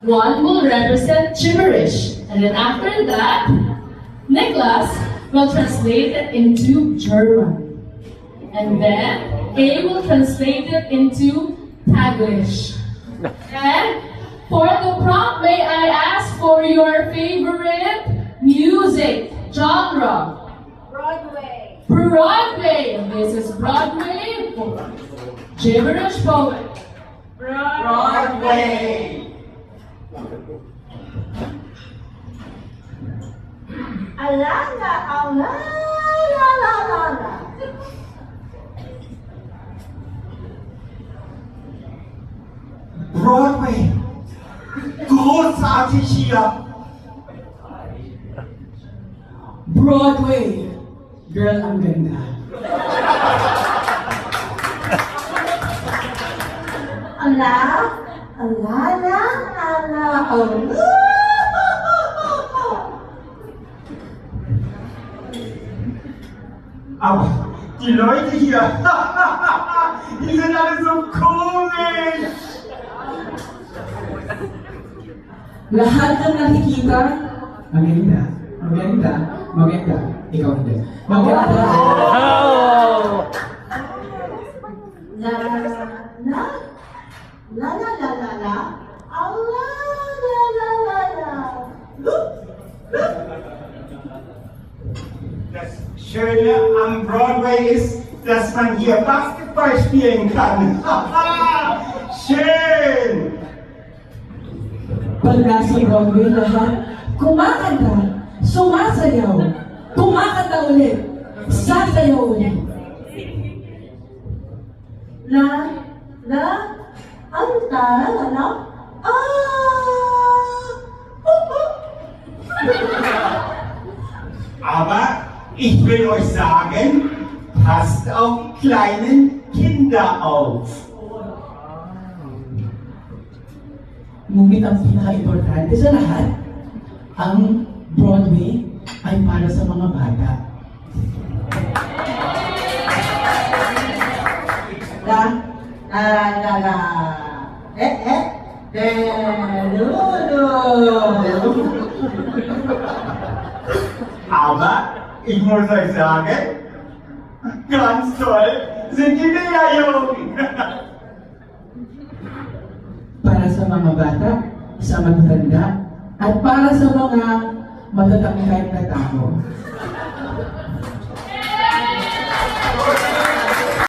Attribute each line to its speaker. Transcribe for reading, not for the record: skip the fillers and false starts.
Speaker 1: One will represent gibberish, and then after that, Nicholas will translate it into German. And then A will translate it into Taglish. And for the prompt, may I ask for your favorite music genre?
Speaker 2: Broadway.
Speaker 1: Broadway. This is Broadway. Gibberish poet.
Speaker 2: Broadway. Alala, alala.
Speaker 3: Broadway. Großartig hier.
Speaker 4: Broadway. Girl, ang ganda.
Speaker 2: Ala, alala, ala.
Speaker 3: Aber die Leute hier, die sind alle so komisch.
Speaker 4: Lahat ng nakikita, maganda, maganda, maganda. Ikaw hindi. Maganda.
Speaker 2: La, la, la, la, la, la, la. Allah, la, la, la, la.
Speaker 3: Das Schöne am Broadway ist, dass man hier Basketball spielen kann. Schön!
Speaker 4: Pag nasa Broadway lahat, kumakanta, sumasayaw, kumakanta ulit, sasayaw ulit.
Speaker 2: La, la, anta, la, la.
Speaker 3: Aber ich will euch sagen, passt auf die kleinen Kinder auf.
Speaker 4: Ngunit ang pinaka-importante sa lahat, ang Broadway ay para sa mga bata.
Speaker 2: La, la, la, la.
Speaker 3: Aber ich muss euch sagen, ganz toll sind die Meerjungen.
Speaker 4: Para sa mga bata, sa matatanda, at para sa mga matatangkad na tao.